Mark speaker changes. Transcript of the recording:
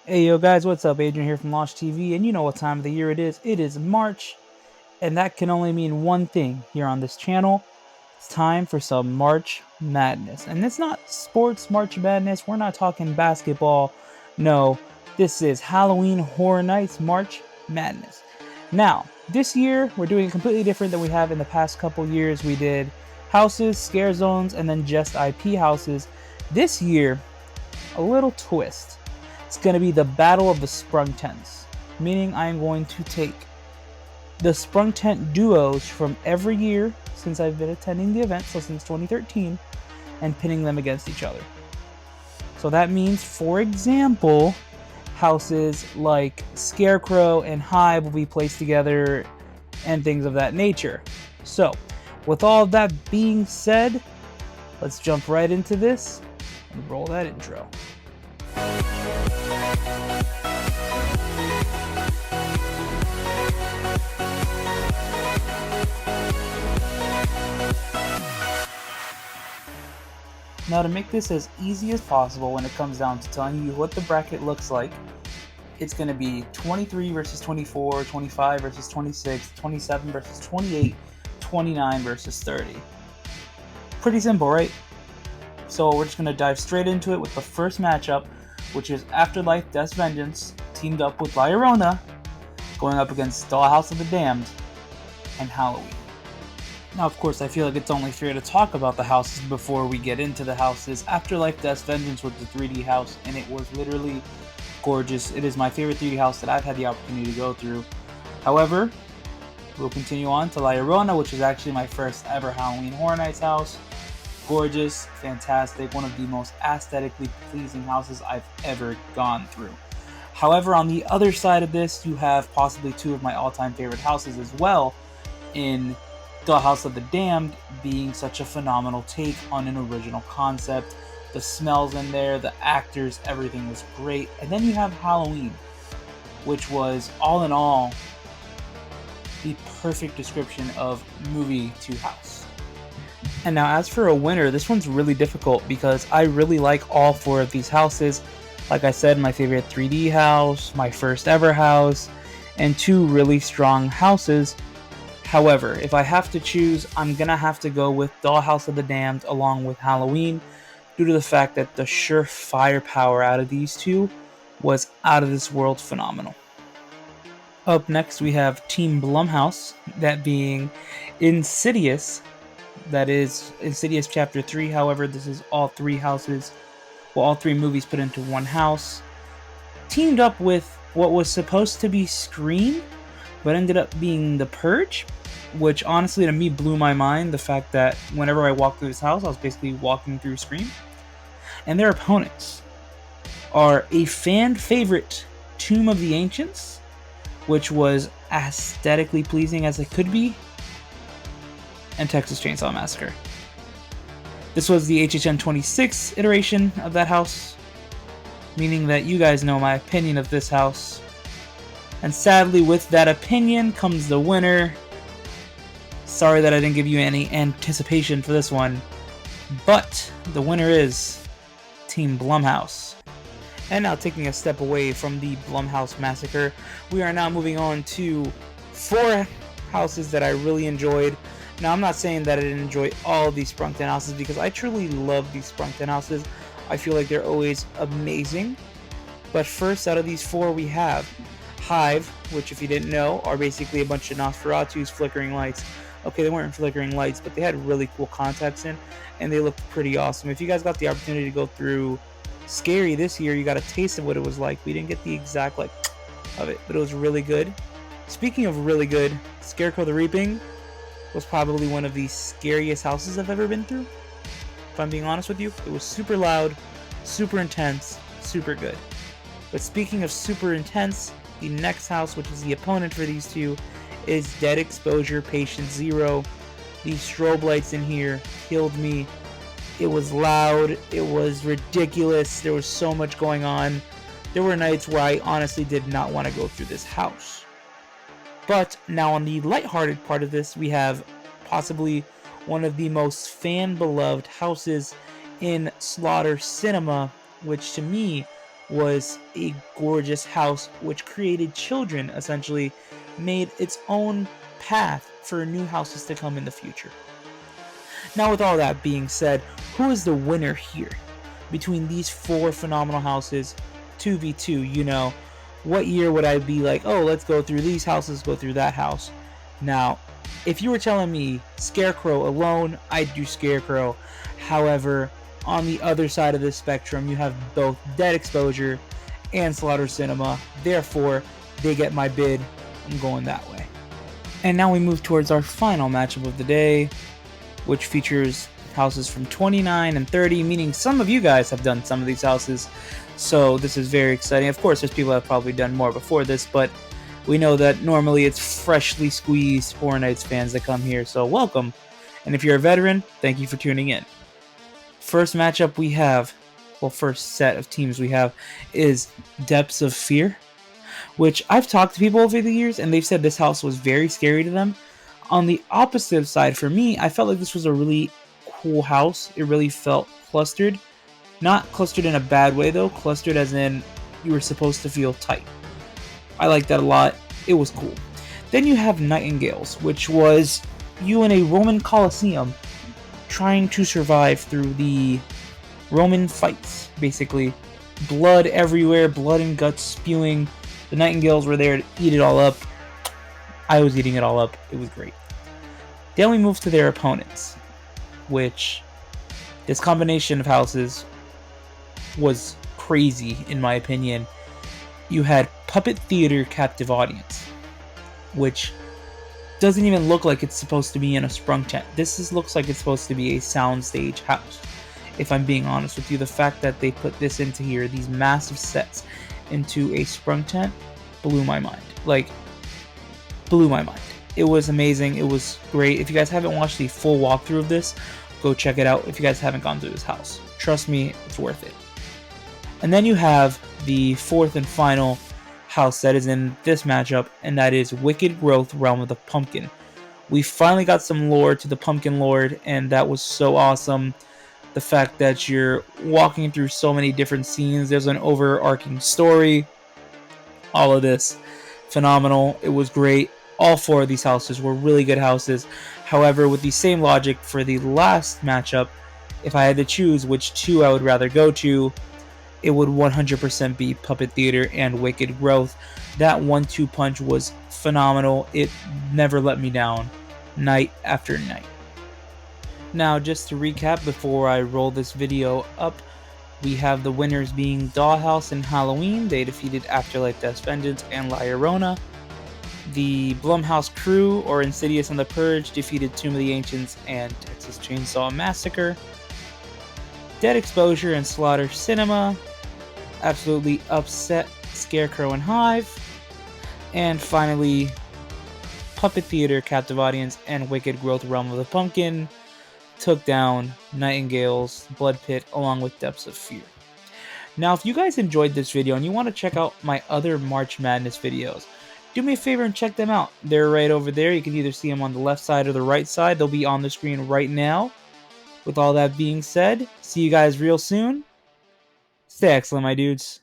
Speaker 1: Hey yo guys, what's up? Adrian here from Launch TV, and you know what time of the year it is. It is March, and that can only mean one thing here on this channel. It's time for some March Madness. And it's not sports March Madness, we're not talking basketball. No, this is Halloween Horror Nights March Madness. Now, this year we're doing it completely different than we have in the past couple years. We did houses, scare zones, and then just IP houses. This year, a little twist. It's going to be the Battle of the Sprung Tents, meaning I am going to take the Sprung Tent duos from every year since I've been attending the event, so since 2013, and pinning them against each other. So that means, for example, houses like Scarecrow and Hive will be placed together and things of that nature. So, with all of that being said, let's jump right into this and roll that intro. Now, to make this as easy as possible when it comes down to telling you what the bracket looks like, it's going to be 23 versus 24, 25 versus 26, 27 versus 28, 29 versus 30. Pretty simple, right? So we're just going to dive straight into it with the first matchup, which is Afterlife Death's Vengeance teamed up with Llorona, going up against Dollhouse of the Damned and Halloween. Now, of course, I feel like it's only fair to talk about the houses before we get into the houses. Afterlife Death's Vengeance was the 3D house, and it was literally gorgeous. It is my favorite 3D house that I've had the opportunity to go through. However, we'll continue on to Llorona, which is actually my first ever Halloween Horror Nights house. Gorgeous, fantastic, one of the most aesthetically pleasing houses I've ever gone through. However, on the other side of this, you have possibly two of my all-time favorite houses as well, in Dollhouse of the Damned being such a phenomenal take on an original concept. The smells in there, the actors, everything was great. And then you have Halloween, which was, all in all, the perfect description of movie to house. And now, as for a winner, this one's really difficult because I really like all four of these houses. Like I said, my favorite 3D house, my first ever house, and two really strong houses. However, if I have to choose, I'm going to have to go with Dollhouse of the Damned along with Halloween, due to the fact that the sheer firepower out of these two was out of this world phenomenal. Up next, we have Team Blumhouse, that being Insidious. That is Insidious Chapter 3. However, this is all three houses, well, all three movies put into one house. Teamed up with what was supposed to be Scream, but ended up being The Purge, which honestly to me blew my mind. The fact that whenever I walked through this house, I was basically walking through Scream. And their opponents are a fan favorite Tomb of the Ancients, which was aesthetically pleasing as it could be, and Texas Chainsaw Massacre. This was the HHN 26 iteration of that house, meaning that you guys know my opinion of this house. And sadly, with that opinion comes the winner. Sorry that I didn't give you any anticipation for this one, but the winner is Team Blumhouse. And now, taking a step away from the Blumhouse Massacre, we are now moving on to four houses that I really enjoyed. Now, I'm not saying that I didn't enjoy all of these Sprung Tent houses, because I truly love these Sprung Tent houses. I feel like they're always amazing. But first, out of these four, we have Hive, which, if you didn't know, are basically a bunch of Nosferatu's flickering lights. Okay, they weren't flickering lights, but they had really cool contacts in, and they looked pretty awesome. If you guys got the opportunity to go through Scary this year, you got a taste of what it was like. We didn't get the exact of it, but it was really good. Speaking of really good, Scarecrow The Reaping was probably one of the scariest houses I've ever been through. If I'm being honest with you, it was super loud, super intense, super good. But speaking of super intense, the next house, which is the opponent for these two, is Dead Exposure Patient Zero. The strobe lights in here killed me. It was loud, it was ridiculous, there was so much going on. There were nights where I honestly did not want to go through this house. But now, on the lighthearted part of this, we have possibly one of the most fan-beloved houses in Slaughter Sinema, which to me was a gorgeous house which created children, essentially, made its own path for new houses to come in the future. Now, with all that being said, who is the winner here? Between these 4 phenomenal houses, 2v2, you know, what year would I be like, oh, let's go through these houses, go through that house? Now, if you were telling me Scarecrow alone, I'd do Scarecrow. However, on the other side of the spectrum, you have both Dead Exposure and Slaughter Sinema. Therefore, they get my bid. I'm going that way. And now we move towards our final matchup of the day, which features houses from 29 and 30, meaning some of you guys have done some of these houses. So this is very exciting. Of course, there's people that have probably done more before this, but we know that normally it's freshly squeezed Horror Nights fans that come here, so welcome. And if you're a veteran, thank you for tuning in. First matchup we have, well, first set of teams we have is Depths of Fear, which I've talked to people over the years, and they've said this house was very scary to them. On the opposite side, for me, I felt like this was a really cool house. It really felt clustered. Not clustered in a bad way, though. Clustered as in you were supposed to feel tight. I liked that a lot. It was cool. Then you have Nightingales, which was you in a Roman Colosseum trying to survive through the Roman fights, basically. Blood everywhere, blood and guts spewing. The Nightingales were there to eat it all up. I was eating it all up. It was great. Then we move to their opponents, which this combination of houses was crazy, in my opinion. You had Puppet Theater Captive Audience, which doesn't even look like it's supposed to be in a Sprung tent. This looks like it's supposed to be a soundstage house, if I'm being honest with you. The fact that they put this into here, these massive sets, into a Sprung tent, blew my mind. Like, blew my mind. It was amazing. It was great. If you guys haven't watched the full walkthrough of this, go check it out if you guys haven't gone through this house. Trust me, it's worth it. And then you have the 4th and final house that is in this matchup, and that is Wicked Growth Realm of the Pumpkin. We finally got some lore to the Pumpkin Lord, and that was so awesome. The fact that you're walking through so many different scenes, there's an overarching story. All of this, phenomenal. It was great. All 4 of these houses were really good houses. However, with the same logic for the last matchup, if I had to choose which 2 I would rather go to, it would 100% be Puppet Theater and Wicked Growth. That 1-2 punch was phenomenal. It never let me down, night after night. Now, just to recap before I roll this video up, we have the winners being Dollhouse and Halloween. They defeated Afterlife, Death's Vengeance, and Llorona. The Blumhouse crew, or Insidious and the Purge, defeated Tomb of the Ancients and Texas Chainsaw Massacre. Dead Exposure and Slaughter Sinema absolutely upset Scarecrow and Hive. And finally, Puppet Theater Captive Audience and Wicked Growth Realm of the Pumpkin took down Nightingales Blood Pit along with Depths of Fear. Now, if you guys enjoyed this video and you want to check out my other March Madness videos, do me a favor and check them out. They're right over there. You can either see them on the left side or the right side. They'll be on the screen right now. With all that being said, see you guys real soon. Stay excellent, my dudes.